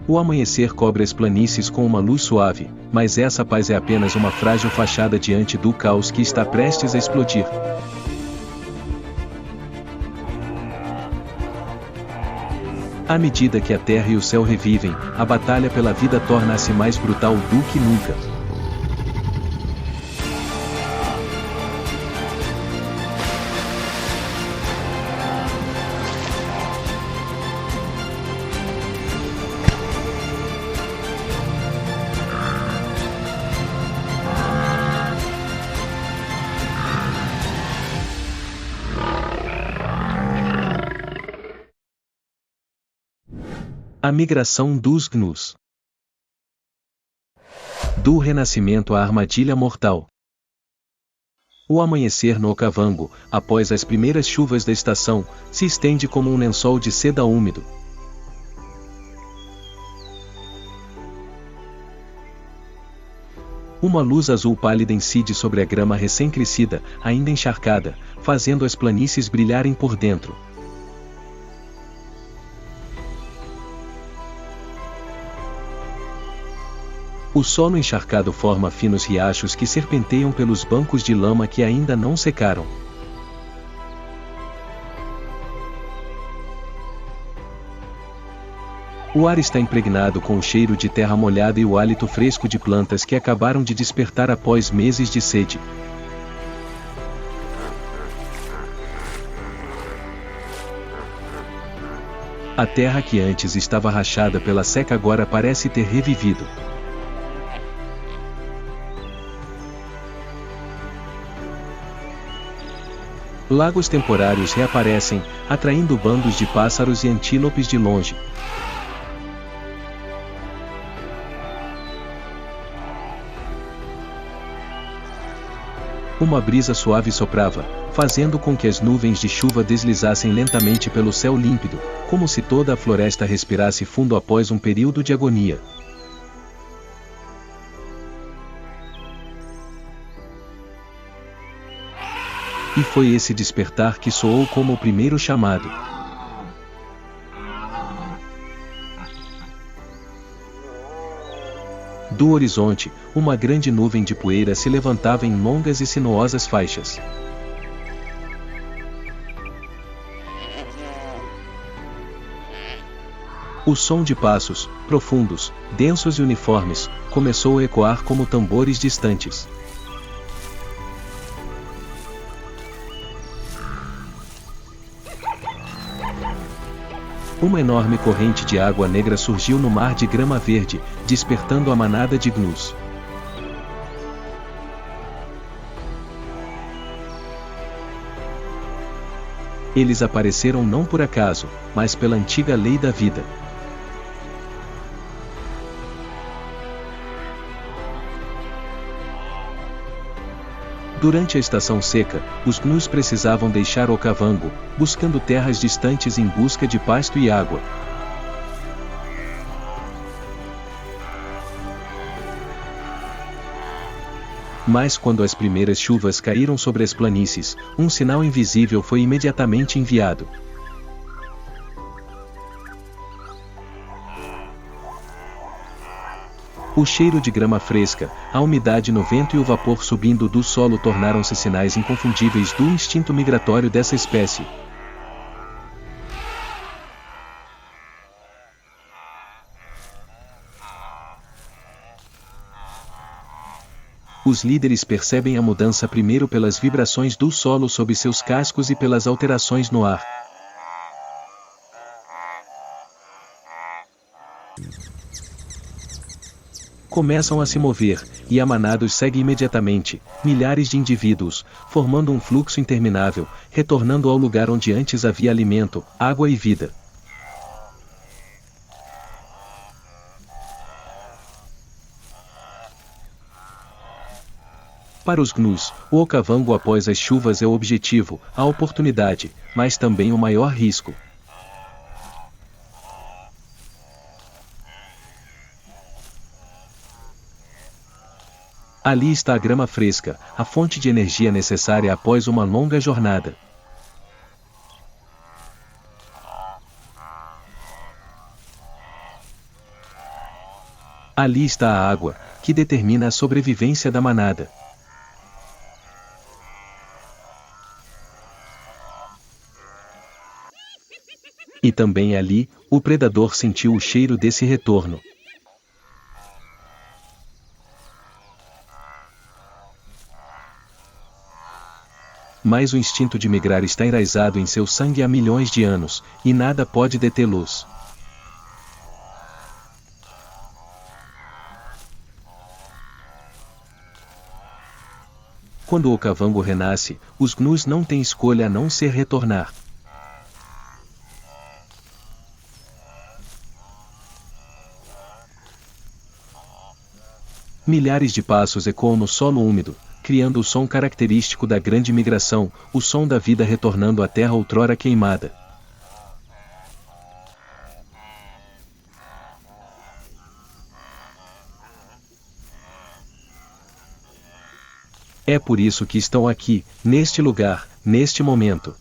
O amanhecer cobre as planícies com uma luz suave, mas essa paz é apenas uma frágil fachada diante do caos que está prestes a explodir. À medida que a terra e o céu revivem, a batalha pela vida torna-se mais brutal do que nunca. A migração dos gnus. Do renascimento à armadilha mortal. O amanhecer no Okavango, após as primeiras chuvas da estação, se estende como um lençol de seda úmido. Uma luz azul pálida incide sobre a grama recém-crescida, ainda encharcada, fazendo as planícies brilharem por dentro. O solo encharcado forma finos riachos que serpenteiam pelos bancos de lama que ainda não secaram. O ar está impregnado com o cheiro de terra molhada e o hálito fresco de plantas que acabaram de despertar após meses de sede. A terra que antes estava rachada pela seca agora parece ter revivido. Lagos temporários reaparecem, atraindo bandos de pássaros e antílopes de longe. Uma brisa suave soprava, fazendo com que as nuvens de chuva deslizassem lentamente pelo céu límpido, como se toda a floresta respirasse fundo após um período de agonia. E foi esse despertar que soou como o primeiro chamado. Do horizonte, uma grande nuvem de poeira se levantava em longas e sinuosas faixas. O som de passos, profundos, densos e uniformes, começou a ecoar como tambores distantes. Uma enorme corrente de água negra surgiu no mar de grama verde, despertando a manada de gnus. Eles apareceram não por acaso, mas pela antiga lei da vida. Durante a estação seca, os gnus precisavam deixar Okavango, buscando terras distantes em busca de pasto e água. Mas quando as primeiras chuvas caíram sobre as planícies, um sinal invisível foi imediatamente enviado. O cheiro de grama fresca, a umidade no vento e o vapor subindo do solo tornaram-se sinais inconfundíveis do instinto migratório dessa espécie. Os líderes percebem a mudança primeiro pelas vibrações do solo sob seus cascos e pelas alterações no ar. Começam a se mover, e a manada os segue imediatamente, milhares de indivíduos, formando um fluxo interminável, retornando ao lugar onde antes havia alimento, água e vida. Para os gnus, o Okavango após as chuvas é o objetivo, a oportunidade, mas também o maior risco. Ali está a grama fresca, a fonte de energia necessária após uma longa jornada. Ali está a água, que determina a sobrevivência da manada. E também ali, o predador sentiu o cheiro desse retorno. Mas o instinto de migrar está enraizado em seu sangue há milhões de anos, e nada pode detê-los. Quando o Okavango renasce, os gnus não têm escolha a não ser retornar. Milhares de passos ecoam no solo úmido, criando o som característico da grande migração, o som da vida retornando à terra outrora queimada. É por isso que estão aqui, neste lugar, neste momento.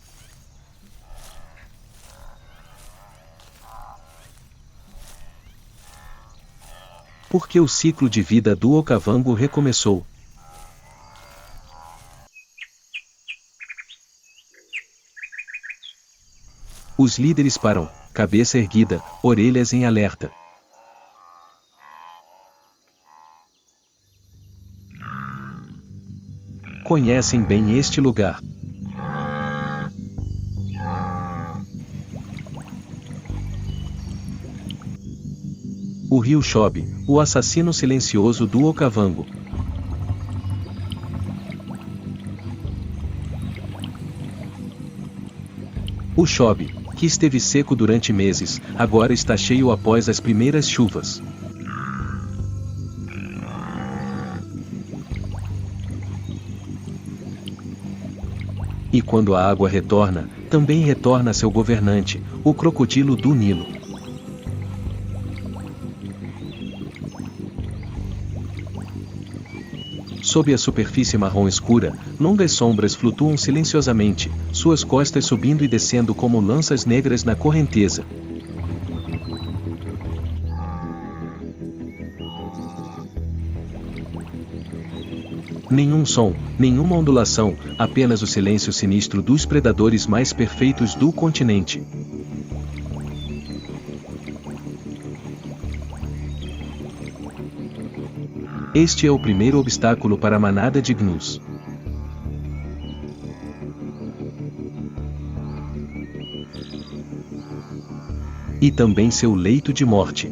Porque o ciclo de vida do Okavango recomeçou. Os líderes param, cabeça erguida, orelhas em alerta. Conhecem bem este lugar. O rio Chobe, o assassino silencioso do Okavango. O Chobe, que esteve seco durante meses, agora está cheio após as primeiras chuvas. E quando a água retorna, também retorna seu governante, o crocodilo do Nilo. Sob a superfície marrom escura, longas sombras flutuam silenciosamente, suas costas subindo e descendo como lanças negras na correnteza. Nenhum som, nenhuma ondulação, apenas o silêncio sinistro dos predadores mais perfeitos do continente. Este é o primeiro obstáculo para a manada de gnus. E também seu leito de morte.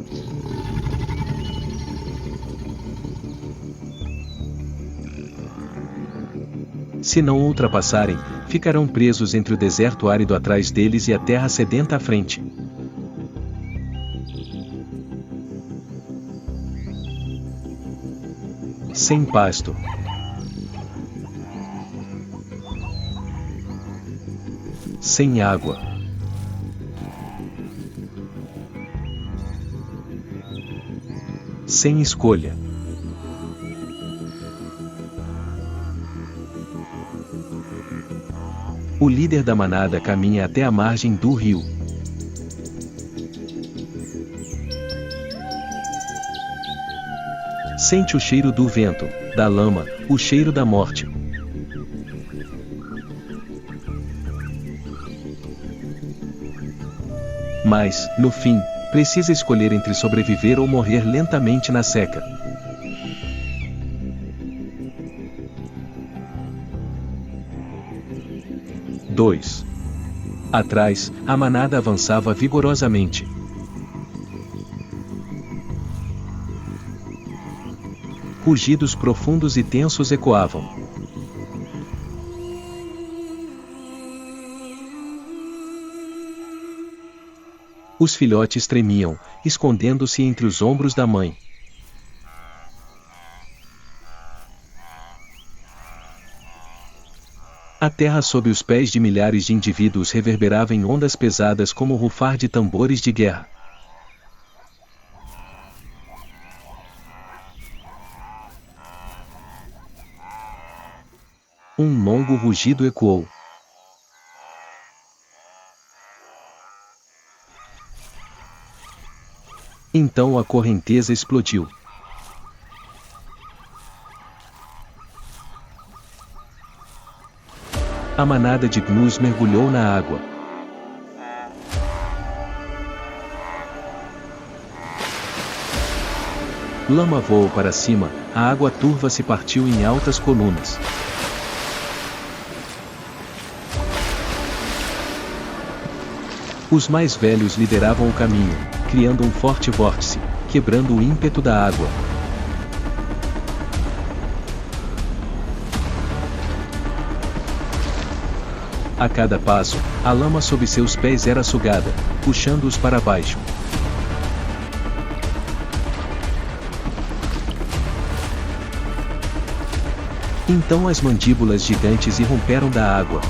Se não o ultrapassarem, ficarão presos entre o deserto árido atrás deles e a terra sedenta à frente. Sem pasto. Sem água. Sem escolha. O líder da manada caminha até a margem do rio. Sente o cheiro do vento, da lama, o cheiro da morte. Mas, no fim, precisa escolher entre sobreviver ou morrer lentamente na seca. Dois. Atrás, a manada avançava vigorosamente. Rugidos profundos e tensos ecoavam. Os filhotes tremiam, escondendo-se entre os ombros da mãe. A terra sob os pés de milhares de indivíduos reverberava em ondas pesadas como o rufar de tambores de guerra. Um longo rugido ecoou. Então a correnteza explodiu. A manada de gnus mergulhou na água. Lama voou para cima, a água turva se partiu em altas colunas. Os mais velhos lideravam o caminho, criando um forte vórtice, quebrando o ímpeto da água. A cada passo, a lama sob seus pés era sugada, puxando-os para baixo. Então as mandíbulas gigantes irromperam da água.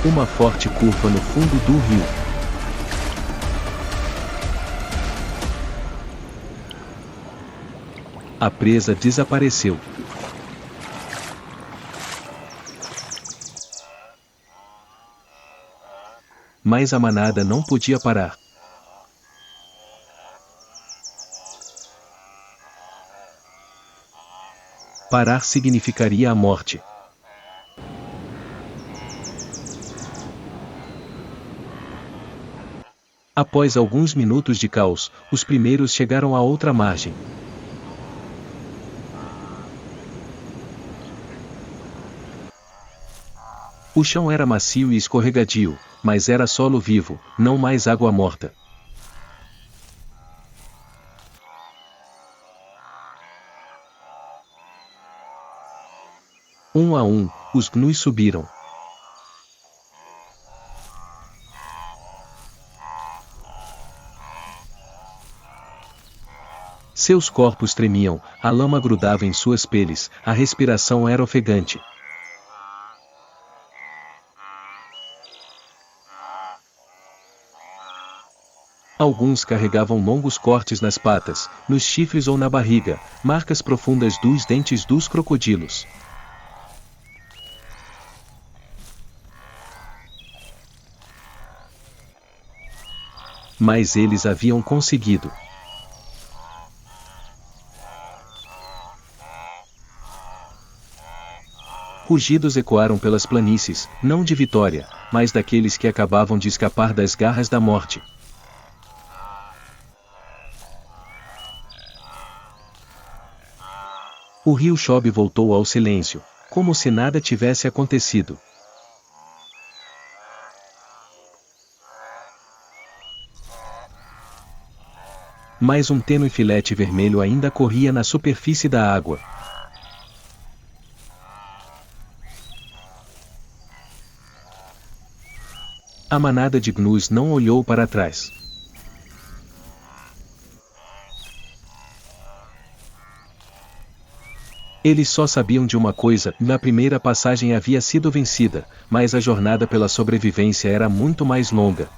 Uma forte curva no fundo do rio. A presa desapareceu. Mas a manada não podia parar. Parar significaria a morte. Após alguns minutos de caos, os primeiros chegaram à outra margem. O chão era macio e escorregadio, mas era solo vivo, não mais água morta. Um a um, os gnus subiram. Seus corpos tremiam, a lama grudava em suas peles, a respiração era ofegante. Alguns carregavam longos cortes nas patas, nos chifres ou na barriga, marcas profundas dos dentes dos crocodilos. Mas eles haviam conseguido. Rugidos ecoaram pelas planícies, não de vitória, mas daqueles que acabavam de escapar das garras da morte. O rio Chobe voltou ao silêncio, como se nada tivesse acontecido. Mas um tênue filete vermelho ainda corria na superfície da água. A manada de gnus não olhou para trás. Eles só sabiam de uma coisa: na primeira passagem havia sido vencida, mas a jornada pela sobrevivência era muito mais longa.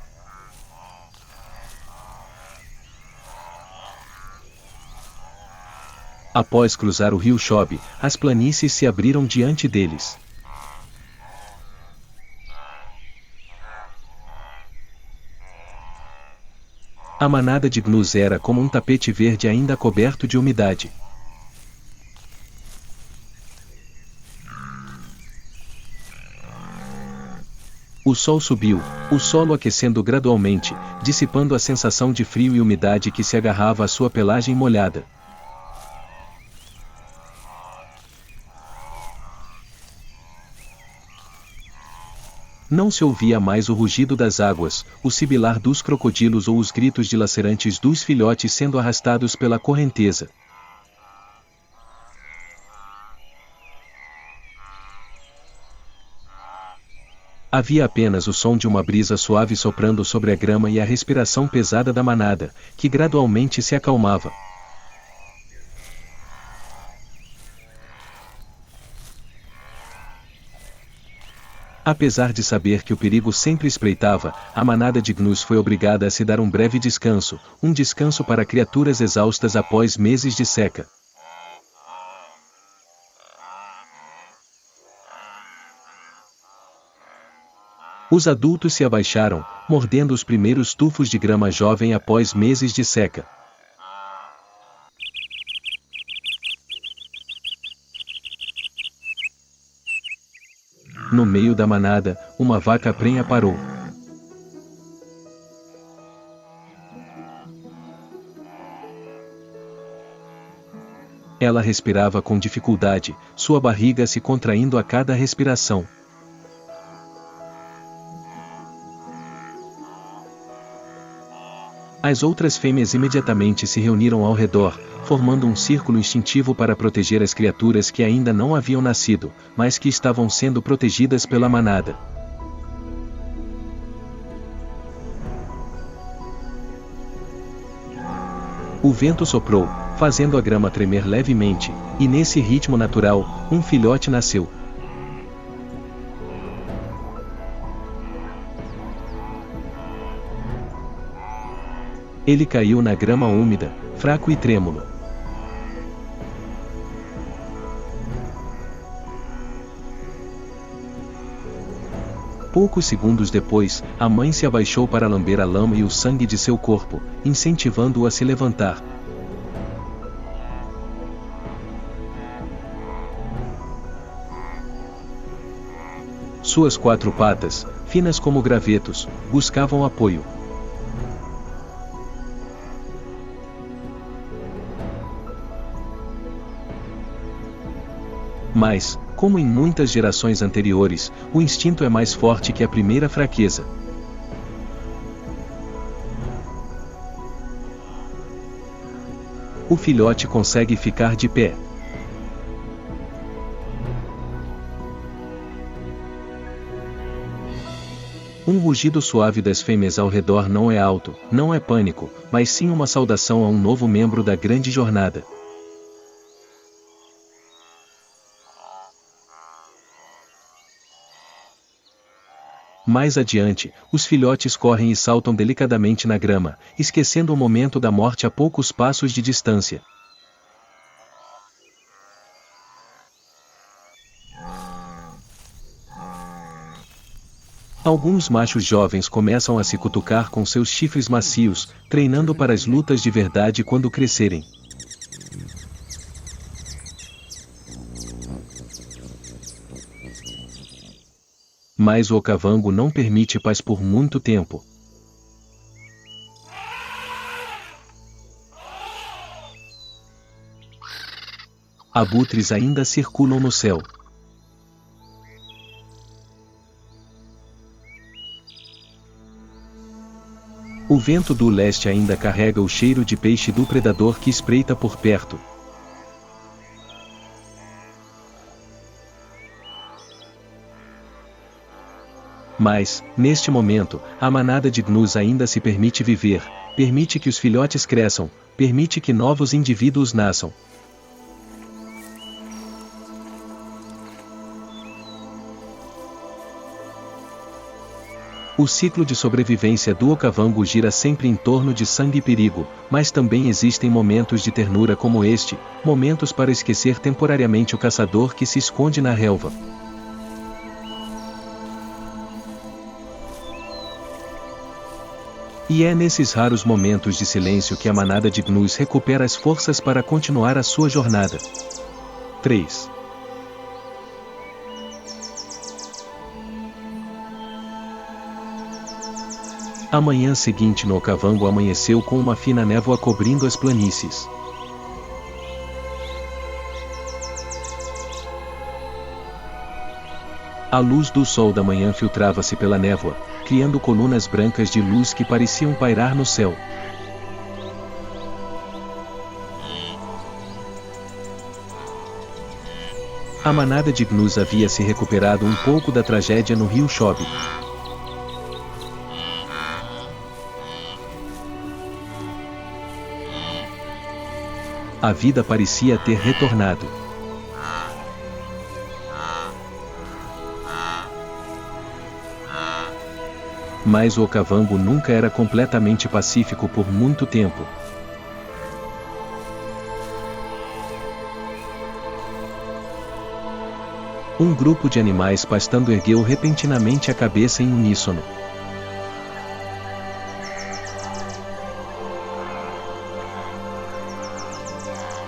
Após cruzar o rio Chobe, as planícies se abriram diante deles. A manada de gnus era como um tapete verde ainda coberto de umidade. O sol subiu, o solo aquecendo gradualmente, dissipando a sensação de frio e umidade que se agarrava à sua pelagem molhada. Não se ouvia mais o rugido das águas, o sibilar dos crocodilos ou os gritos dilacerantes dos filhotes sendo arrastados pela correnteza. Havia apenas o som de uma brisa suave soprando sobre a grama e a respiração pesada da manada, que gradualmente se acalmava. Apesar de saber que o perigo sempre espreitava, a manada de gnus foi obrigada a se dar um breve descanso, um descanso para criaturas exaustas após meses de seca. Os adultos se abaixaram, mordendo os primeiros tufos de grama jovem após meses de seca. No meio da manada, uma vaca prenha parou. Ela respirava com dificuldade, sua barriga se contraindo a cada respiração. As outras fêmeas imediatamente se reuniram ao redor, formando um círculo instintivo para proteger as criaturas que ainda não haviam nascido, mas que estavam sendo protegidas pela manada. O vento soprou, fazendo a grama tremer levemente, e nesse ritmo natural, um filhote nasceu. Ele caiu na grama úmida, fraco e trêmulo. Poucos segundos depois, a mãe se abaixou para lamber a lama e o sangue de seu corpo, incentivando-o a se levantar. Suas 4 patas, finas como gravetos, buscavam apoio. Mas, como em muitas gerações anteriores, o instinto é mais forte que a primeira fraqueza. O filhote consegue ficar de pé. Um rugido suave das fêmeas ao redor não é alto, não é pânico, mas sim uma saudação a um novo membro da grande jornada. Mais adiante, os filhotes correm e saltam delicadamente na grama, esquecendo o momento da morte a poucos passos de distância. Alguns machos jovens começam a se cutucar com seus chifres macios, treinando para as lutas de verdade quando crescerem. Mas o okavango não permite paz por muito tempo. Abutres ainda circulam no céu. O vento do leste ainda carrega o cheiro de peixe do predador que espreita por perto. Mas, neste momento, a manada de gnus ainda se permite viver, permite que os filhotes cresçam, permite que novos indivíduos nasçam. O ciclo de sobrevivência do okavango gira sempre em torno de sangue e perigo, mas também existem momentos de ternura como este, momentos para esquecer temporariamente o caçador que se esconde na relva. E é nesses raros momentos de silêncio que a manada de gnus recupera as forças para continuar a sua jornada. 3. A manhã seguinte no okavango amanheceu com uma fina névoa cobrindo as planícies. A luz do sol da manhã filtrava-se pela névoa, criando colunas brancas de luz que pareciam pairar no céu. A manada de gnus havia se recuperado um pouco da tragédia no rio Chobe. A vida parecia ter retornado. Mas o Okavango nunca era completamente pacífico por muito tempo. Um grupo de animais pastando ergueu repentinamente a cabeça em uníssono.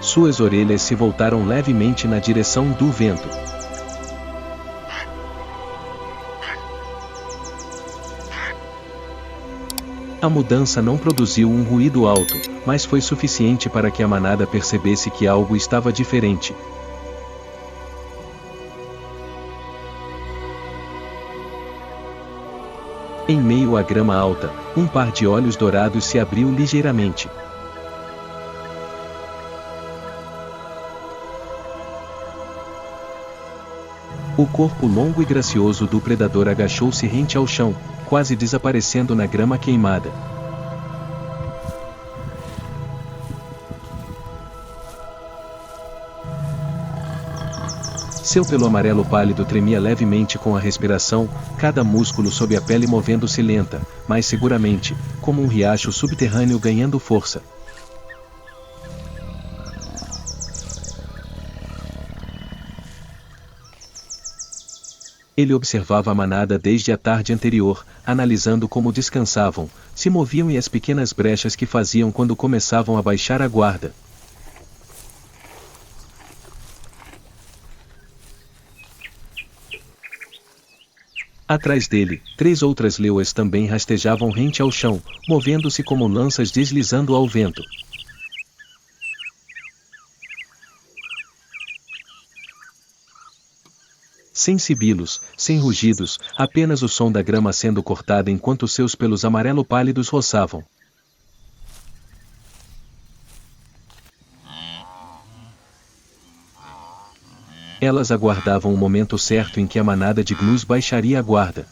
Suas orelhas se voltaram levemente na direção do vento. A mudança não produziu um ruído alto, mas foi suficiente para que a manada percebesse que algo estava diferente. Em meio à grama alta, um par de olhos dourados se abriu ligeiramente. O corpo longo e gracioso do predador agachou-se rente ao chão, quase desaparecendo na grama queimada. Seu pelo amarelo pálido tremia levemente com a respiração, cada músculo sob a pele movendo-se lenta, mas seguramente, como um riacho subterrâneo ganhando força. Ele observava a manada desde a tarde anterior, analisando como descansavam, se moviam e as pequenas brechas que faziam quando começavam a baixar a guarda. Atrás dele, 3 outras leoas também rastejavam rente ao chão, movendo-se como lanças deslizando ao vento. Sem sibilos, sem rugidos, apenas o som da grama sendo cortada enquanto seus pelos amarelo pálidos roçavam. Elas aguardavam o momento certo em que a manada de gnus baixaria a guarda.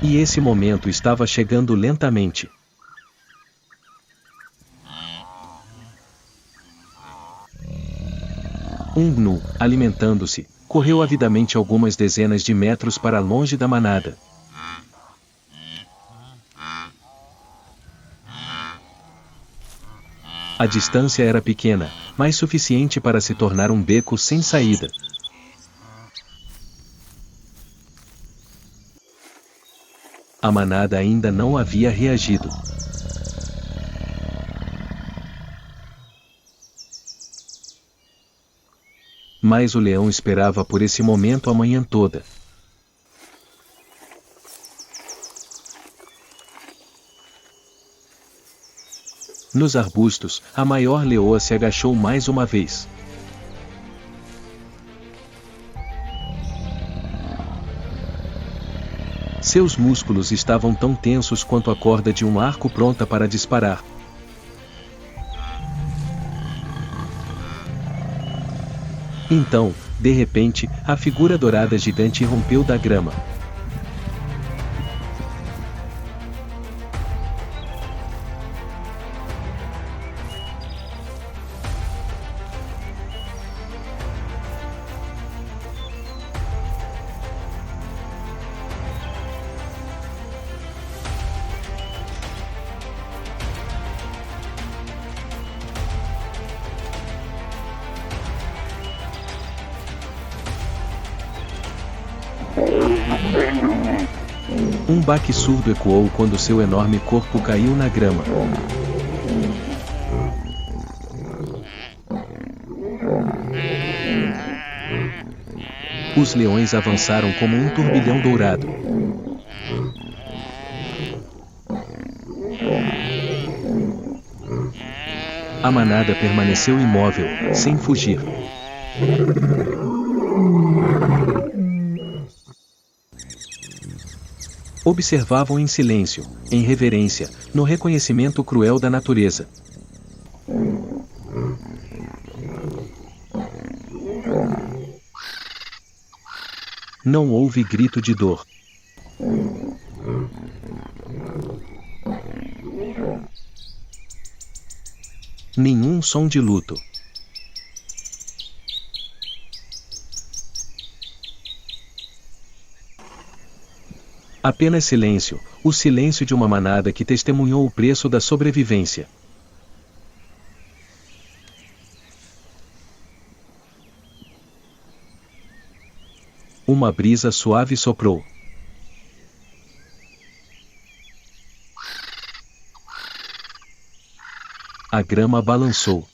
E esse momento estava chegando lentamente. Um gnu, alimentando-se, correu avidamente algumas dezenas de metros para longe da manada. A distância era pequena, mas suficiente para se tornar um beco sem saída. A manada ainda não havia reagido. Mas o leão esperava por esse momento a manhã toda. Nos arbustos, a maior leoa se agachou mais uma vez. Seus músculos estavam tão tensos quanto a corda de um arco pronta para disparar. Então, de repente, a figura dourada gigante rompeu da grama. Um baque surdo ecoou quando seu enorme corpo caiu na grama. Os leões avançaram como um turbilhão dourado. A manada permaneceu imóvel, sem fugir. Observavam em silêncio, em reverência, no reconhecimento cruel da natureza. Não houve grito de dor. Nenhum som de luto. Apenas silêncio, o silêncio de uma manada que testemunhou o preço da sobrevivência. Uma brisa suave soprou. A grama balançou.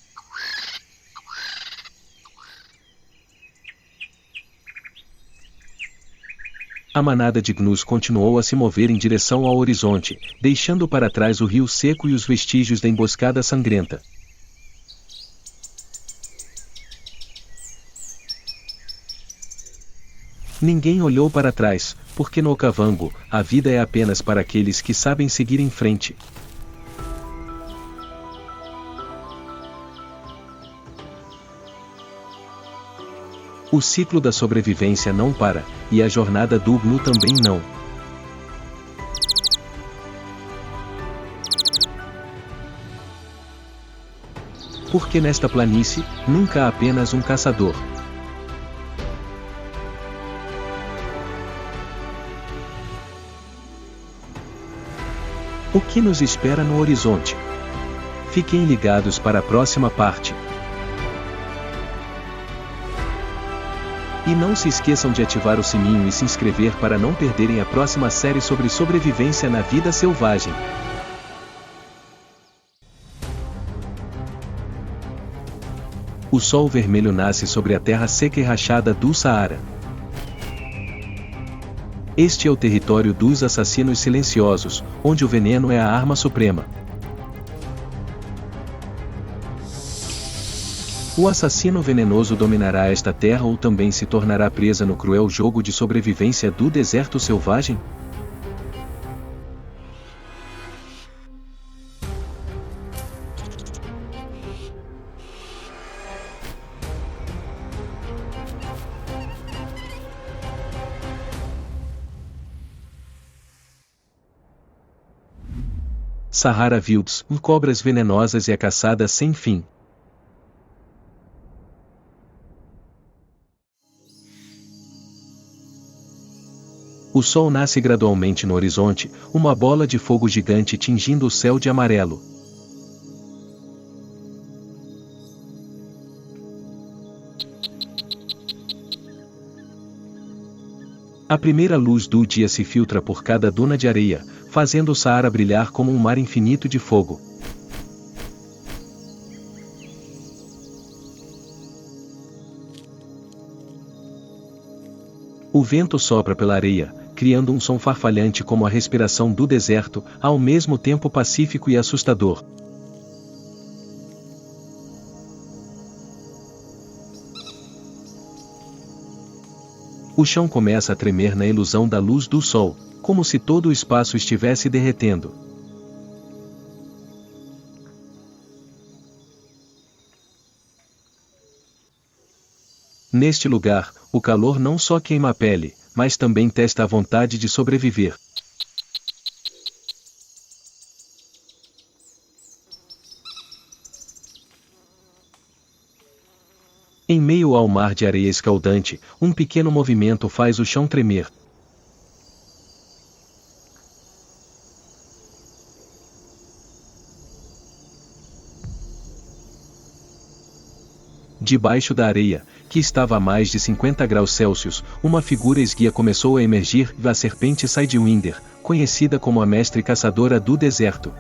A manada de gnus continuou a se mover em direção ao horizonte, deixando para trás o rio seco e os vestígios da emboscada sangrenta. Ninguém olhou para trás, porque no Okavango, a vida é apenas para aqueles que sabem seguir em frente. O ciclo da sobrevivência não para, e a jornada do gnu também não. Porque nesta planície, nunca há apenas um caçador. O que nos espera no horizonte? Fiquem ligados para a próxima parte. E não se esqueçam de ativar o sininho e se inscrever para não perderem a próxima série sobre sobrevivência na vida selvagem. O sol vermelho nasce sobre a terra seca e rachada do Saara. Este é o território dos assassinos silenciosos, onde o veneno é a arma suprema. O assassino venenoso dominará esta terra ou também se tornará presa no cruel jogo de sobrevivência do deserto selvagem? Sahara Wilds, cobras venenosas e a caçada sem fim. O sol nasce gradualmente no horizonte, uma bola de fogo gigante tingindo o céu de amarelo. A primeira luz do dia se filtra por cada duna de areia, fazendo o Saara brilhar como um mar infinito de fogo. O vento sopra pela areia, criando um som farfalhante como a respiração do deserto, ao mesmo tempo pacífico e assustador. O chão começa a tremer na ilusão da luz do sol, como se todo o espaço estivesse derretendo. Neste lugar, o calor não só queima a pele, mas também testa a vontade de sobreviver. Em meio ao mar de areia escaldante, um pequeno movimento faz o chão tremer. Debaixo da areia, que estava a mais de 50 graus Celsius, uma figura esguia começou a emergir, a serpente Sidewinder, conhecida como a mestre caçadora do deserto.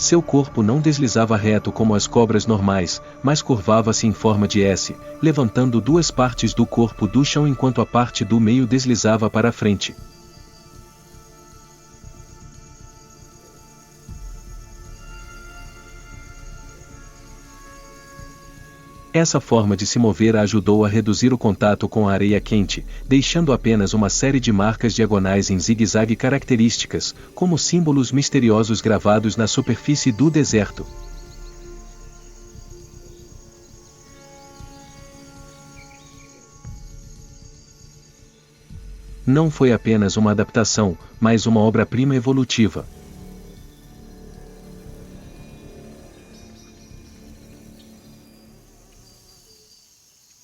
Seu corpo não deslizava reto como as cobras normais, mas curvava-se em forma de S, levantando duas partes do corpo do chão enquanto a parte do meio deslizava para a frente. Essa forma de se mover a ajudou a reduzir o contato com a areia quente, deixando apenas uma série de marcas diagonais em zigue-zague características, como símbolos misteriosos gravados na superfície do deserto. Não foi apenas uma adaptação, mas uma obra-prima evolutiva.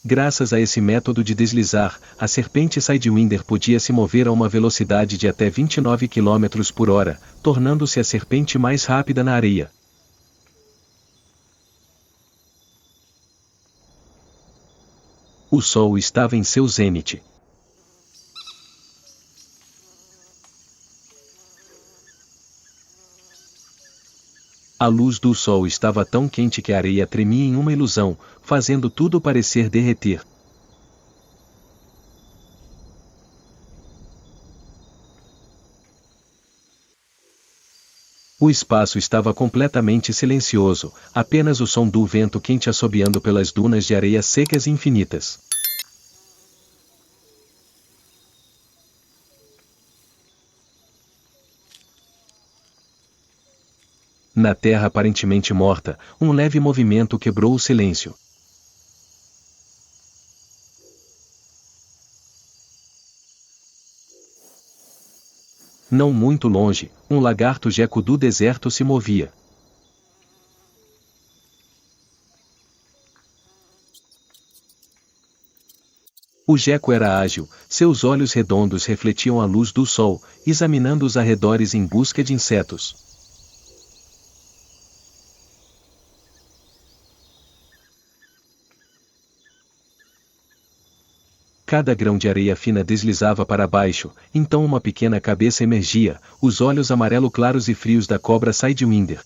Graças a esse método de deslizar, a serpente Sidewinder podia se mover a uma velocidade de até 29 km por hora, tornando-se a serpente mais rápida na areia. O sol estava em seu zênite. A luz do sol estava tão quente que a areia tremia em uma ilusão, fazendo tudo parecer derreter. O espaço estava completamente silencioso, apenas o som do vento quente assobiando pelas dunas de areia secas e infinitas. Na terra aparentemente morta, um leve movimento quebrou o silêncio. Não muito longe, um lagarto geco do deserto se movia. O geco era ágil, seus olhos redondos refletiam a luz do sol, examinando os arredores em busca de insetos. Cada grão de areia fina deslizava para baixo, então uma pequena cabeça emergia, os olhos amarelo claros e frios da cobra Sidewinder.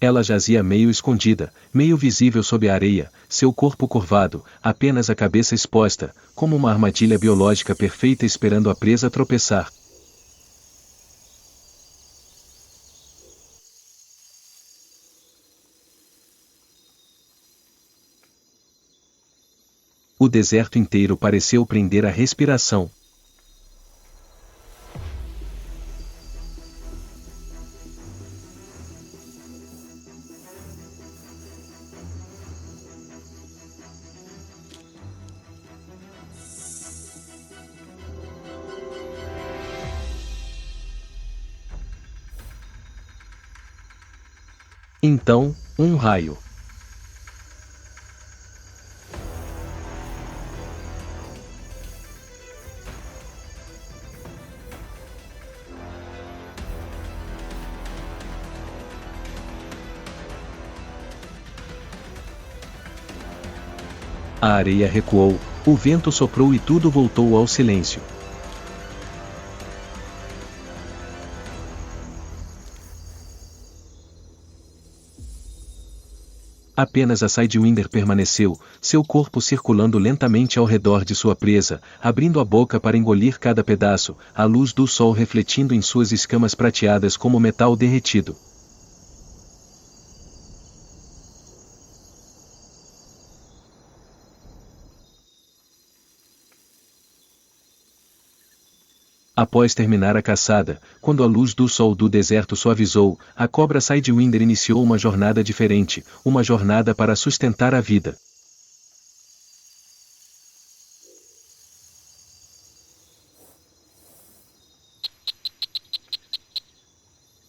Ela jazia meio escondida, meio visível sob a areia, seu corpo curvado, apenas a cabeça exposta, como uma armadilha biológica perfeita esperando a presa tropeçar. O deserto inteiro pareceu prender a respiração. Então, um raio. A areia recuou, o vento soprou e tudo voltou ao silêncio. Apenas a Sidewinder permaneceu, seu corpo circulando lentamente ao redor de sua presa, abrindo a boca para engolir cada pedaço, a luz do sol refletindo em suas escamas prateadas como metal derretido. Após terminar a caçada, quando a luz do sol do deserto suavizou, a cobra Sidewinder iniciou uma jornada diferente, uma jornada para sustentar a vida.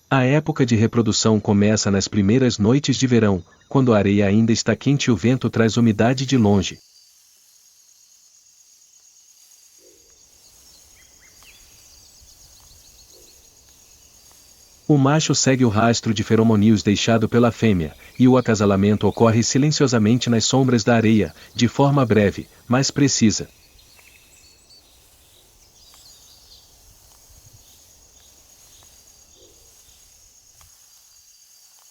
A época de reprodução começa nas primeiras noites de verão, quando a areia ainda está quente e o vento traz umidade de longe. O macho segue o rastro de feromônios deixado pela fêmea, e o acasalamento ocorre silenciosamente nas sombras da areia, de forma breve, mas precisa.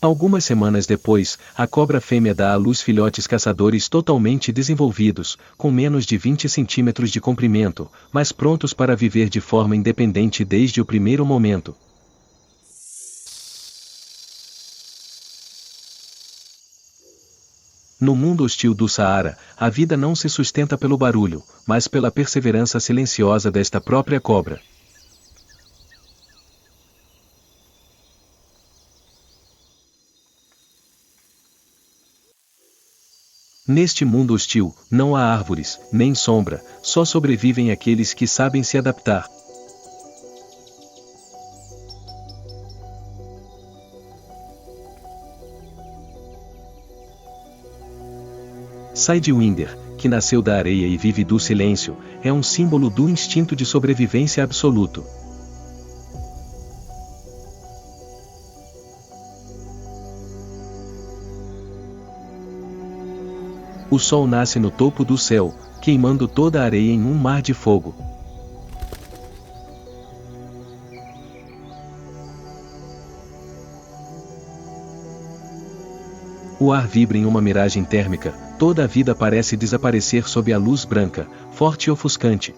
Algumas semanas depois, a cobra fêmea dá à luz filhotes caçadores totalmente desenvolvidos, com menos de 20 centímetros de comprimento, mas prontos para viver de forma independente desde o primeiro momento. No mundo hostil do Saara, a vida não se sustenta pelo barulho, mas pela perseverança silenciosa desta própria cobra. Neste mundo hostil, não há árvores, nem sombra, só sobrevivem aqueles que sabem se adaptar. Sidewinder, que nasceu da areia e vive do silêncio, é um símbolo do instinto de sobrevivência absoluto. O sol nasce no topo do céu, queimando toda a areia em um mar de fogo. O ar vibra em uma miragem térmica, toda a vida parece desaparecer sob a luz branca, forte e ofuscante.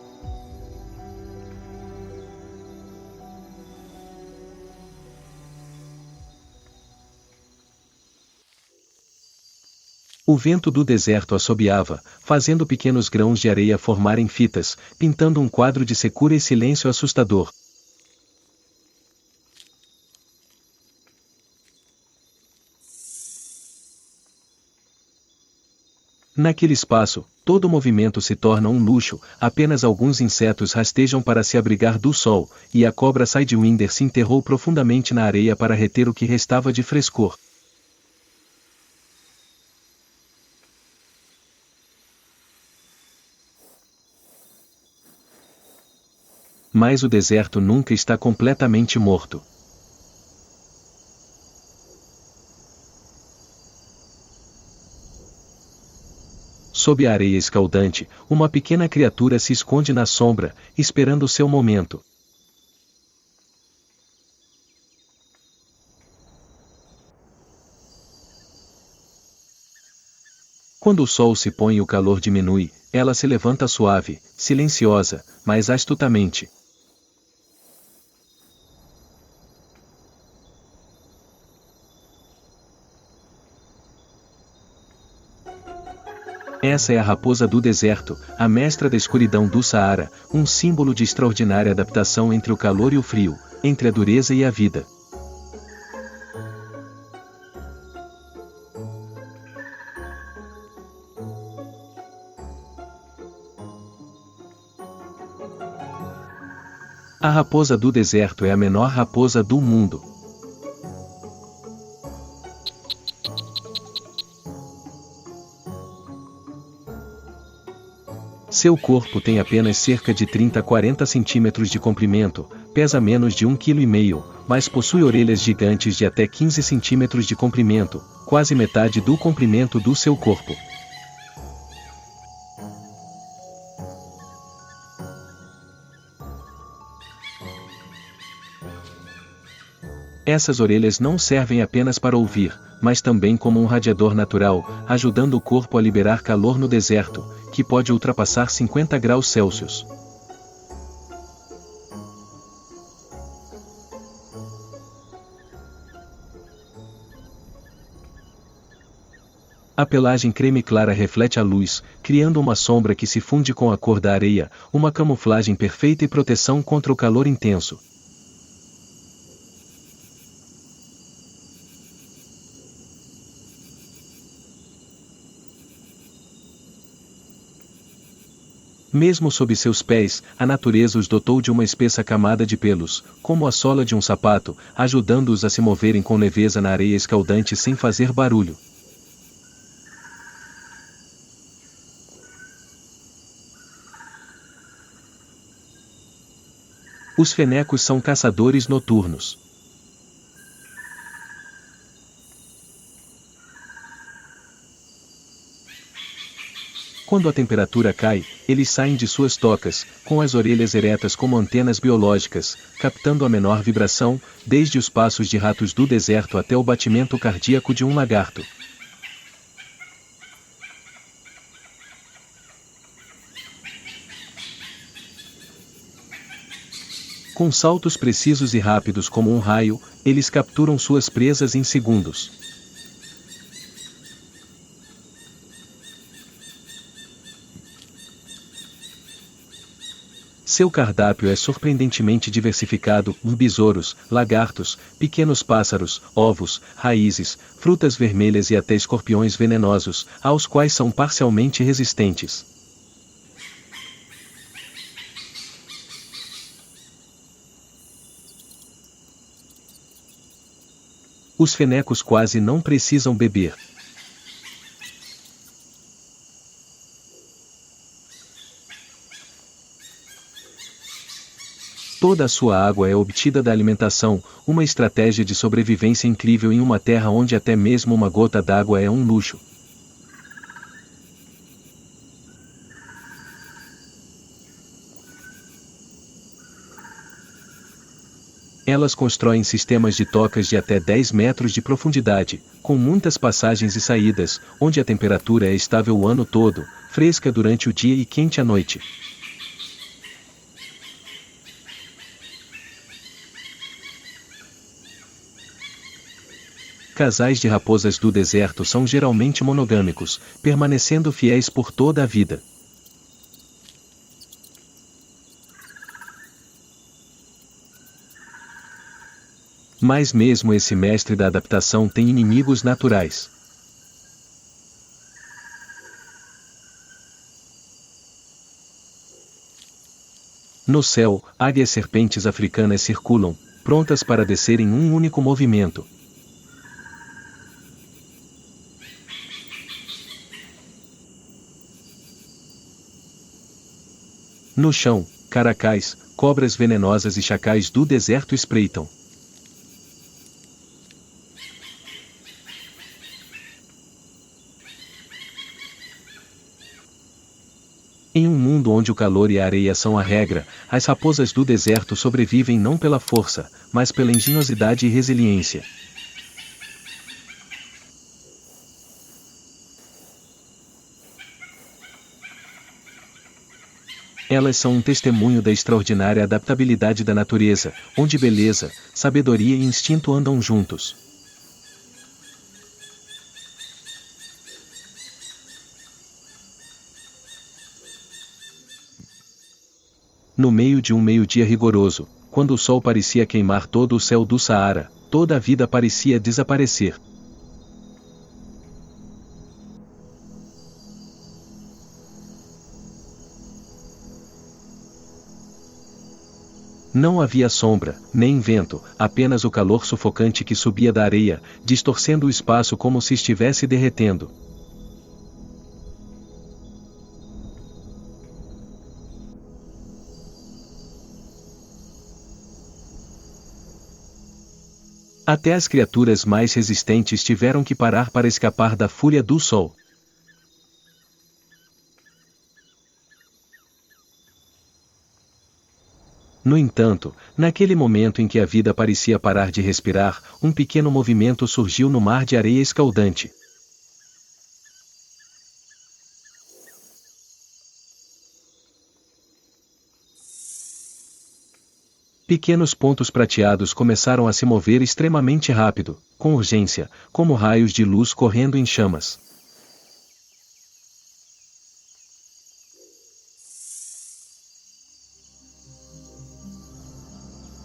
O vento do deserto assobiava, fazendo pequenos grãos de areia formarem fitas, pintando um quadro de secura e silêncio assustador. Naquele espaço, todo movimento se torna um luxo, apenas alguns insetos rastejam para se abrigar do sol, e a cobra Sidewinder se enterrou profundamente na areia para reter o que restava de frescor. Mas o deserto nunca está completamente morto. Sob a areia escaldante, uma pequena criatura se esconde na sombra, esperando seu momento. Quando o sol se põe e o calor diminui, ela se levanta suave, silenciosa, mas astutamente. Essa é a raposa do deserto, a mestra da escuridão do Saara, um símbolo de extraordinária adaptação entre o calor e o frio, entre a dureza e a vida. A raposa do deserto é a menor raposa do mundo. Seu corpo tem apenas cerca de 30 a 40 centímetros de comprimento, pesa menos de 1,5 kg, mas possui orelhas gigantes de até 15 centímetros de comprimento, quase metade do comprimento do seu corpo. Essas orelhas não servem apenas para ouvir, mas também como um radiador natural, ajudando o corpo a liberar calor no deserto, que pode ultrapassar 50 graus Celsius. A pelagem creme clara reflete a luz, criando uma sombra que se funde com a cor da areia, uma camuflagem perfeita e proteção contra o calor intenso. Mesmo sob seus pés, a natureza os dotou de uma espessa camada de pelos, como a sola de um sapato, ajudando-os a se moverem com leveza na areia escaldante sem fazer barulho. Os fenecos são caçadores noturnos. Quando a temperatura cai, eles saem de suas tocas, com as orelhas eretas como antenas biológicas, captando a menor vibração, desde os passos de ratos do deserto até o batimento cardíaco de um lagarto. Com saltos precisos e rápidos como um raio, eles capturam suas presas em segundos. Seu cardápio é surpreendentemente diversificado: besouros, lagartos, pequenos pássaros, ovos, raízes, frutas vermelhas e até escorpiões venenosos, aos quais são parcialmente resistentes. Os fenecos quase não precisam beber. Toda a sua água é obtida da alimentação, uma estratégia de sobrevivência incrível em uma terra onde até mesmo uma gota d'água é um luxo. Elas constroem sistemas de tocas de até 10 metros de profundidade, com muitas passagens e saídas, onde a temperatura é estável o ano todo, fresca durante o dia e quente à noite. Casais de raposas do deserto são geralmente monogâmicos, permanecendo fiéis por toda a vida. Mas mesmo esse mestre da adaptação tem inimigos naturais. No céu, águias serpentes africanas circulam, prontas para descer em um único movimento. No chão, caracais, cobras venenosas e chacais do deserto espreitam. Em um mundo onde o calor e a areia são a regra, as raposas do deserto sobrevivem não pela força, mas pela engenhosidade e resiliência. Elas são um testemunho da extraordinária adaptabilidade da natureza, onde beleza, sabedoria e instinto andam juntos. No meio de um meio-dia rigoroso, quando o sol parecia queimar todo o céu do Saara, toda a vida parecia desaparecer. Não havia sombra, nem vento, apenas o calor sufocante que subia da areia, distorcendo o espaço como se estivesse derretendo. Até as criaturas mais resistentes tiveram que parar para escapar da fúria do sol. No entanto, naquele momento em que a vida parecia parar de respirar, um pequeno movimento surgiu no mar de areia escaldante. Pequenos pontos prateados começaram a se mover extremamente rápido, com urgência, como raios de luz correndo em chamas.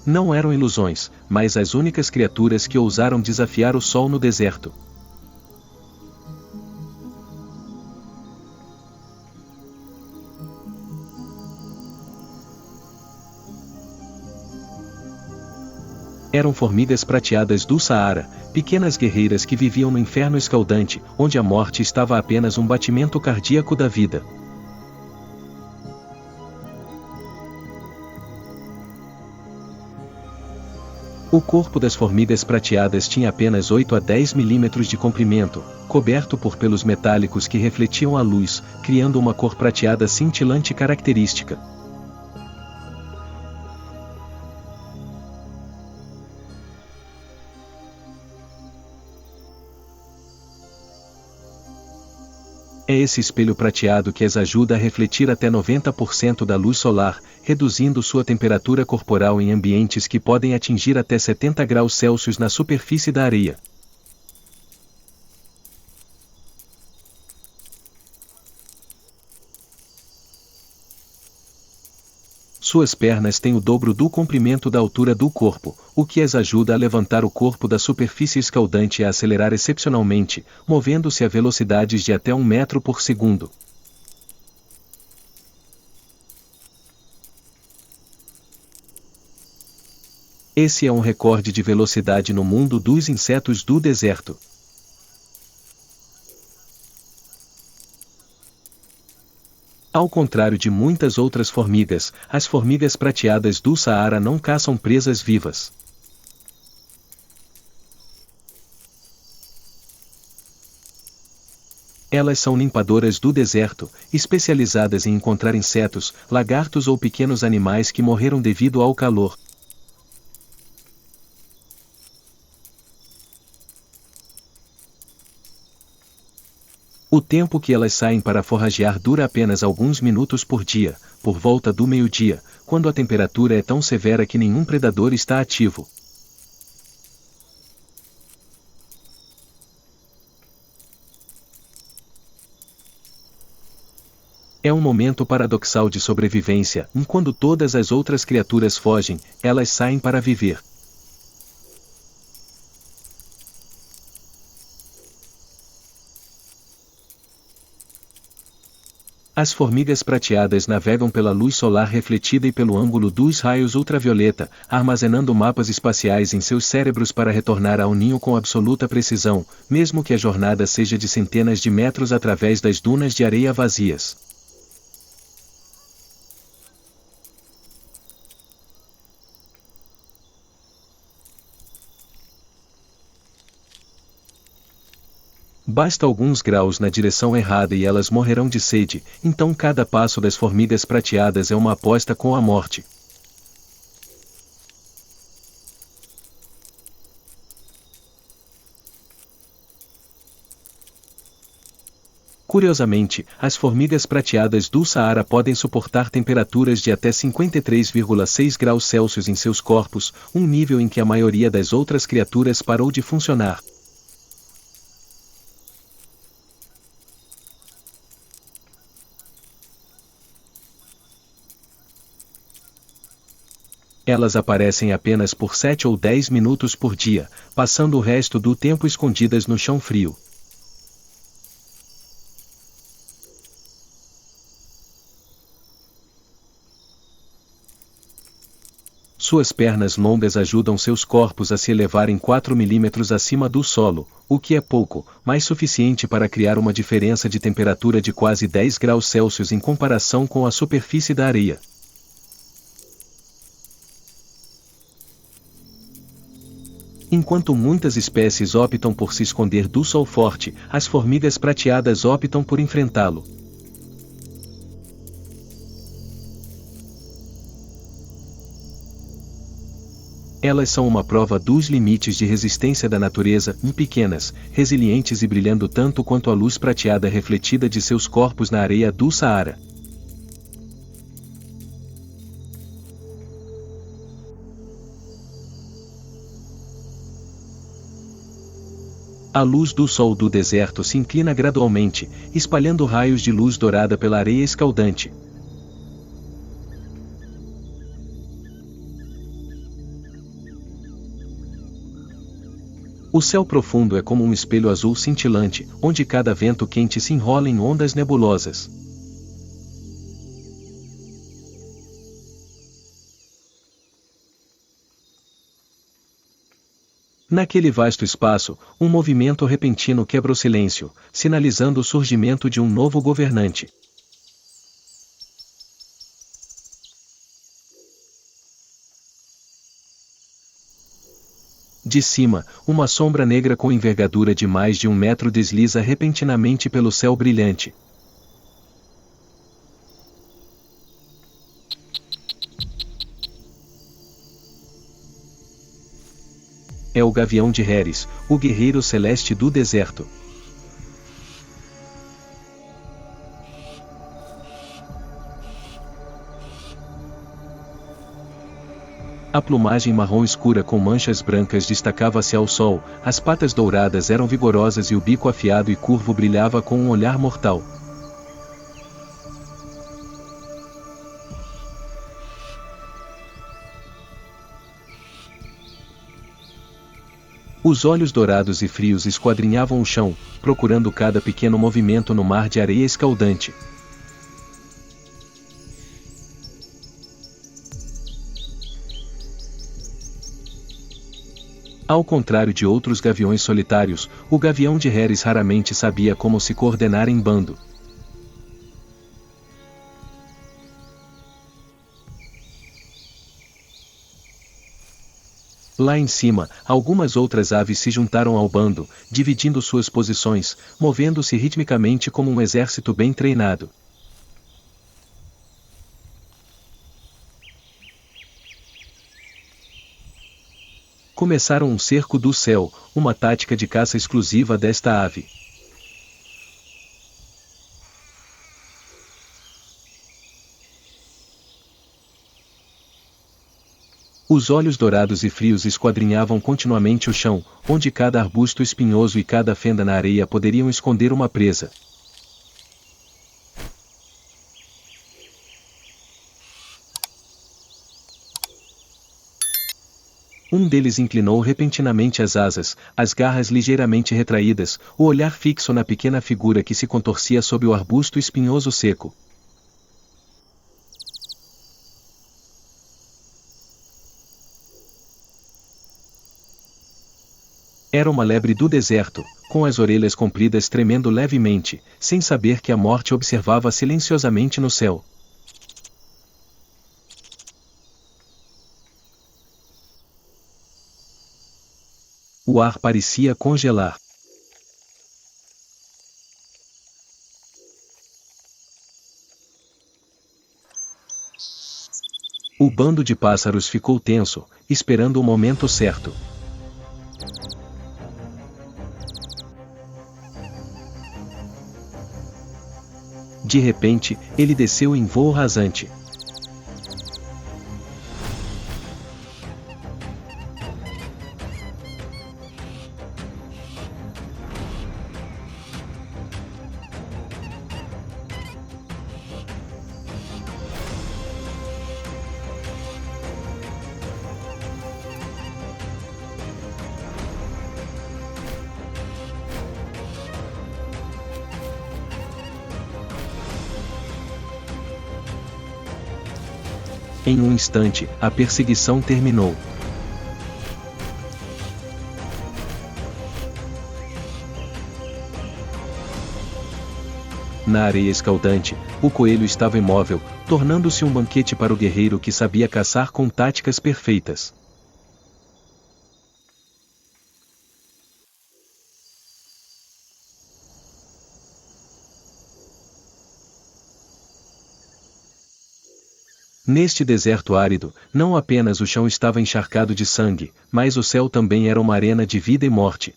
Não eram ilusões, mas as únicas criaturas que ousaram desafiar o sol no deserto. Eram formigas prateadas do Saara, pequenas guerreiras que viviam no inferno escaldante, onde a morte estava apenas um batimento cardíaco da vida. O corpo das formigas prateadas tinha apenas 8 a 10 milímetros de comprimento, coberto por pelos metálicos que refletiam a luz, criando uma cor prateada cintilante característica. É esse espelho prateado que as ajuda a refletir até 90% da luz solar, reduzindo sua temperatura corporal em ambientes que podem atingir até 70 graus Celsius na superfície da areia. Suas pernas têm o dobro do comprimento da altura do corpo, o que as ajuda a levantar o corpo da superfície escaldante e a acelerar excepcionalmente, movendo-se a velocidades de até 1 metro por segundo. Esse é um recorde de velocidade no mundo dos insetos do deserto. Ao contrário de muitas outras formigas, as formigas prateadas do Saara não caçam presas vivas. Elas são limpadoras do deserto, especializadas em encontrar insetos, lagartos ou pequenos animais que morreram devido ao calor. O tempo que elas saem para forragear dura apenas alguns minutos por dia, por volta do meio-dia, quando a temperatura é tão severa que nenhum predador está ativo. É um momento paradoxal de sobrevivência, quando todas as outras criaturas fogem, elas saem para viver. As formigas prateadas navegam pela luz solar refletida e pelo ângulo dos raios ultravioleta, armazenando mapas espaciais em seus cérebros para retornar ao ninho com absoluta precisão, mesmo que a jornada seja de centenas de metros através das dunas de areia vazias. Basta alguns graus na direção errada e elas morrerão de sede, então cada passo das formigas prateadas é uma aposta com a morte. Curiosamente, as formigas prateadas do Saara podem suportar temperaturas de até 53,6 graus Celsius em seus corpos, um nível em que a maioria das outras criaturas parou de funcionar. Elas aparecem apenas por 7 ou 10 minutos por dia, passando o resto do tempo escondidas no chão frio. Suas pernas longas ajudam seus corpos a se elevarem 4 milímetros acima do solo, o que é pouco, mas suficiente para criar uma diferença de temperatura de quase 10 graus Celsius em comparação com a superfície da areia. Enquanto muitas espécies optam por se esconder do sol forte, as formigas prateadas optam por enfrentá-lo. Elas são uma prova dos limites de resistência da natureza, pequenas, resilientes e brilhando tanto quanto a luz prateada refletida de seus corpos na areia do Saara. A luz do sol do deserto se inclina gradualmente, espalhando raios de luz dourada pela areia escaldante. O céu profundo é como um espelho azul cintilante, onde cada vento quente se enrola em ondas nebulosas. Naquele vasto espaço, um movimento repentino quebra o silêncio, sinalizando o surgimento de um novo governante. De cima, uma sombra negra com envergadura de mais de 1 metro desliza repentinamente pelo céu brilhante. É o Gavião de Heres, o guerreiro celeste do deserto. A plumagem marrom escura com manchas brancas destacava-se ao sol, as patas douradas eram vigorosas e o bico afiado e curvo brilhava com um olhar mortal. Os olhos dourados e frios esquadrinhavam o chão, procurando cada pequeno movimento no mar de areia escaldante. Ao contrário de outros gaviões solitários, o Gavião de Heres raramente sabia como se coordenar em bando. Lá em cima, algumas outras aves se juntaram ao bando, dividindo suas posições, movendo-se ritmicamente como um exército bem treinado. Começaram um cerco do céu, uma tática de caça exclusiva desta ave. Os olhos dourados e frios esquadrinhavam continuamente o chão, onde cada arbusto espinhoso e cada fenda na areia poderiam esconder uma presa. Um deles inclinou repentinamente as asas, as garras ligeiramente retraídas, o olhar fixo na pequena figura que se contorcia sob o arbusto espinhoso seco. Era uma lebre do deserto, com as orelhas compridas tremendo levemente, sem saber que a morte observava silenciosamente no céu. O ar parecia congelar. O bando de pássaros ficou tenso, esperando o momento certo. De repente, ele desceu em voo rasante. Em um instante, a perseguição terminou. Na areia escaldante, o coelho estava imóvel, tornando-se um banquete para o guerreiro que sabia caçar com táticas perfeitas. Neste deserto árido, não apenas o chão estava encharcado de sangue, mas o céu também era uma arena de vida e morte.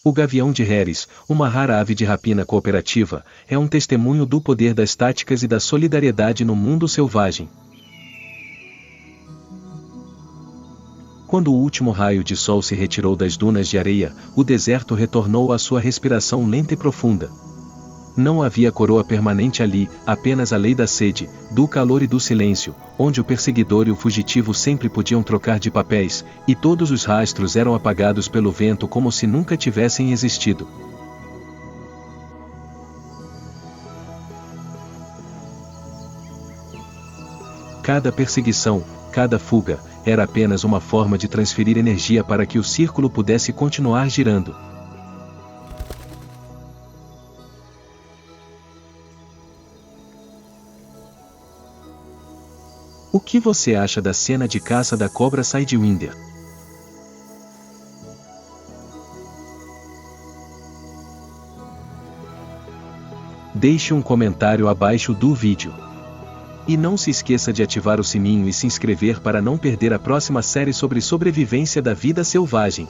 O gavião de Harris, uma rara ave de rapina cooperativa, é um testemunho do poder das táticas e da solidariedade no mundo selvagem. Quando o último raio de sol se retirou das dunas de areia, o deserto retornou à sua respiração lenta e profunda. Não havia coroa permanente ali, apenas a lei da sede, do calor e do silêncio, onde o perseguidor e o fugitivo sempre podiam trocar de papéis, e todos os rastros eram apagados pelo vento como se nunca tivessem existido. Cada perseguição, cada fuga, era apenas uma forma de transferir energia para que o círculo pudesse continuar girando. O que você acha da cena de caça da cobra Sidewinder? Deixe um comentário abaixo do vídeo. E não se esqueça de ativar o sininho e se inscrever para não perder a próxima série sobre sobrevivência da vida selvagem.